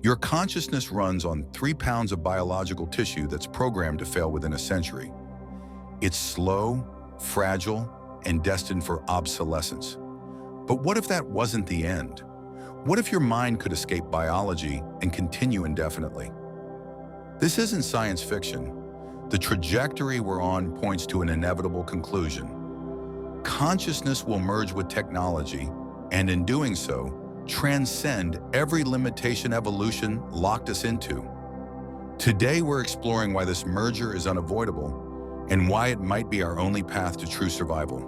Your consciousness runs on 3 pounds of biological tissue that's programmed to fail within a century. It's slow, fragile, and destined for obsolescence. But what if that wasn't the end? What if your mind could escape biology and continue indefinitely? This isn't science fiction. The trajectory we're on points to an inevitable conclusion. Consciousness will merge with technology, and in doing so, transcend every limitation evolution locked us into. Today, we're exploring why this merger is unavoidable and why it might be our only path to true survival.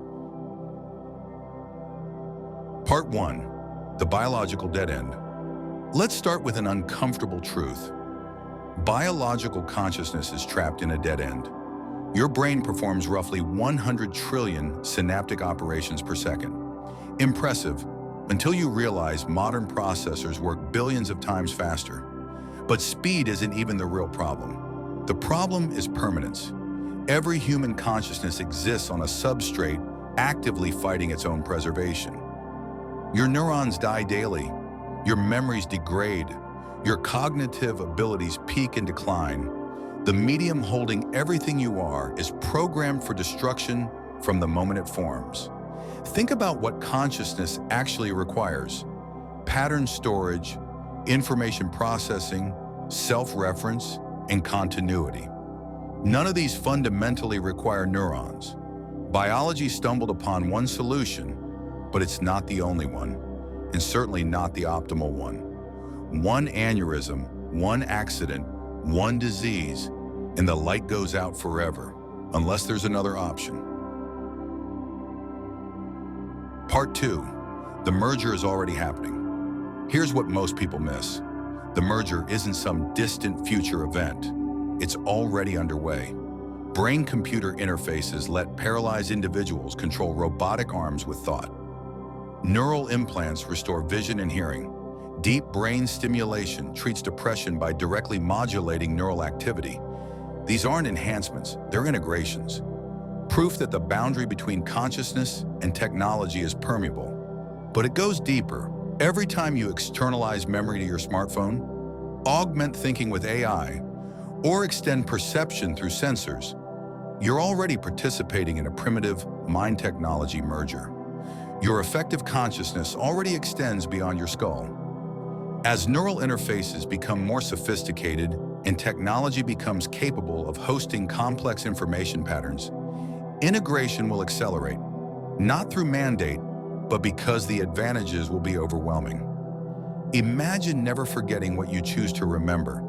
Part 1. The biological dead end. Let's start with an uncomfortable truth. Biological consciousness is trapped in a dead end. Your brain performs roughly 100 trillion synaptic operations per second. Impressive, until you realize modern processors work billions of times faster. But speed isn't even the real problem. The problem is permanence. Every human consciousness exists on a substrate actively fighting its own preservation. Your neurons die daily. Your memories degrade. Your cognitive abilities peak and decline. The medium holding everything you are is programmed for destruction from the moment it forms. Think about what consciousness actually requires: pattern storage, information processing, self-reference, and continuity. None of these fundamentally require neurons. Biology stumbled upon one solution, but it's not the only one, and certainly not the optimal one. One aneurysm, one accident, one disease, and the light goes out forever, unless there's another option. Part 2. The merger is already happening. Here's what most people miss. The merger isn't some distant future event. It's already underway. Brain-computer interfaces let paralyzed individuals control robotic arms with thought. Neural implants restore vision and hearing. Deep brain stimulation treats depression by directly modulating neural activity. These aren't enhancements, they're integrations. Proof that the boundary between consciousness and technology is permeable. But it goes deeper. Every time you externalize memory to your smartphone, augment thinking with AI, or extend perception through sensors, you're already participating in a primitive mind-technology merger. Your effective consciousness already extends beyond your skull. As neural interfaces become more sophisticated and technology becomes capable of hosting complex information patterns, integration will accelerate, not through mandate, but because the advantages will be overwhelming. Imagine never forgetting what you choose to remember.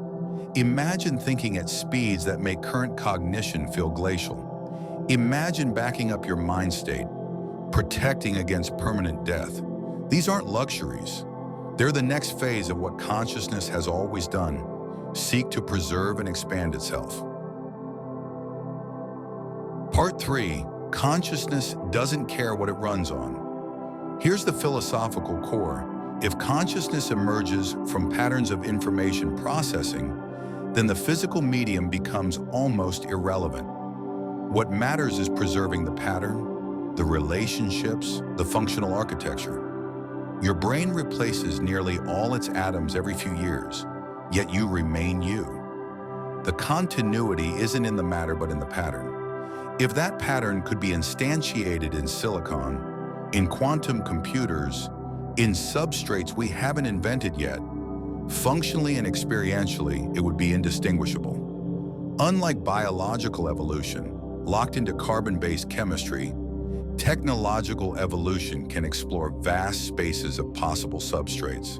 Imagine thinking at speeds that make current cognition feel glacial. Imagine backing up your mind state, protecting against permanent death. These aren't luxuries. They're the next phase of what consciousness has always done: seek to preserve and expand itself. Part 3. Consciousness doesn't care what it runs on. Here's the philosophical core. If consciousness emerges from patterns of information processing, then the physical medium becomes almost irrelevant. What matters is preserving the pattern, the relationships, the functional architecture. Your brain replaces nearly all its atoms every few years, yet you remain you. The continuity isn't in the matter but in the pattern. If that pattern could be instantiated in silicon, in quantum computers, in substrates we haven't invented yet, functionally and experientially, it would be indistinguishable. Unlike biological evolution, locked into carbon-based chemistry, technological evolution can explore vast spaces of possible substrates.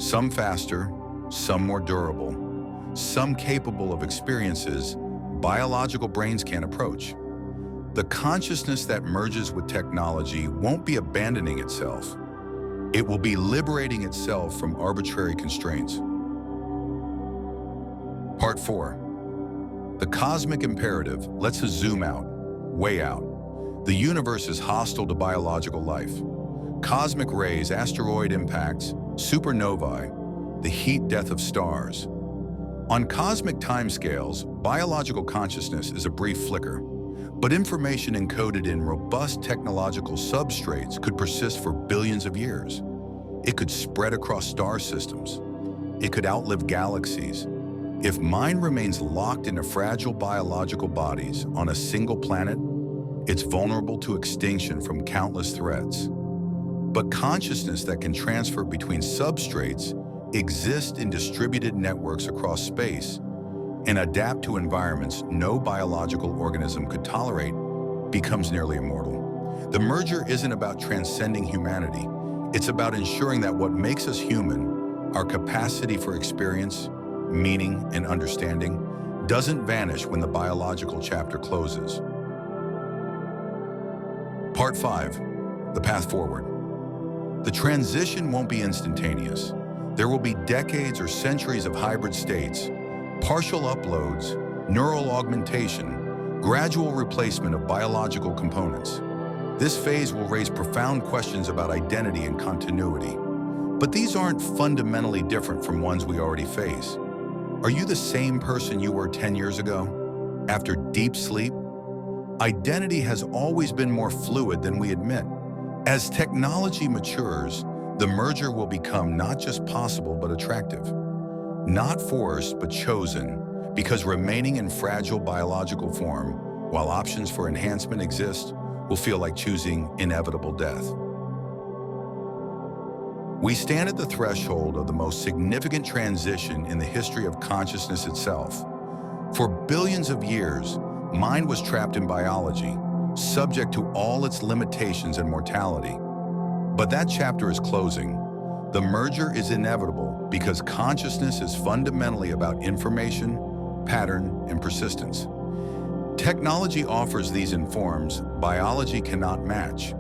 Some faster, some more durable, some capable of experiences biological brains can't approach. The consciousness that merges with technology won't be abandoning itself. It will be liberating itself from arbitrary constraints. Part 4. The cosmic imperative lets us zoom out, way out. The universe is hostile to biological life. Cosmic rays, asteroid impacts, supernovae, the heat death of stars. On cosmic timescales, biological consciousness is a brief flicker, but information encoded in robust technological substrates could persist for billions of years. It could spread across star systems. It could outlive galaxies. If mind remains locked into fragile biological bodies on a single planet, it's vulnerable to extinction from countless threats. But consciousness that can transfer between substrates exists in distributed networks across space and adapt to environments no biological organism could tolerate becomes nearly immortal. The merger isn't about transcending humanity. It's about ensuring that what makes us human, our capacity for experience, meaning, and understanding, doesn't vanish when the biological chapter closes. Part 5. The path forward. The transition won't be instantaneous. There will be decades or centuries of hybrid states, partial uploads, neural augmentation, gradual replacement of biological components. This phase will raise profound questions about identity and continuity. But these aren't fundamentally different from ones we already face. Are you the same person you were 10 years ago? After deep sleep? Identity has always been more fluid than we admit. As technology matures, the merger will become not just possible but attractive. Not forced but chosen, because remaining in fragile biological form, while options for enhancement exist, will feel like choosing inevitable death. We stand at the threshold of the most significant transition in the history of consciousness itself. For billions of years, mind was trapped in biology, subject to all its limitations and mortality. But that chapter is closing. The merger is inevitable because consciousness is fundamentally about information, pattern, and persistence. Technology offers these in forms biology cannot match.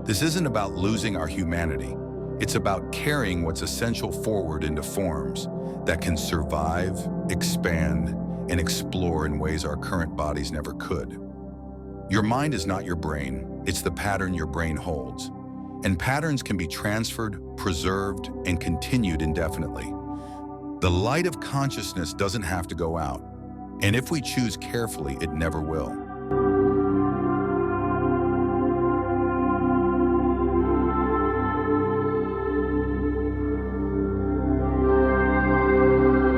This isn't about losing our humanity. It's about carrying what's essential forward into forms that can survive, expand, and explore in ways our current bodies never could. Your mind is not your brain, it's the pattern your brain holds. And patterns can be transferred, preserved, and continued indefinitely. The light of consciousness doesn't have to go out, and if we choose carefully, it never will.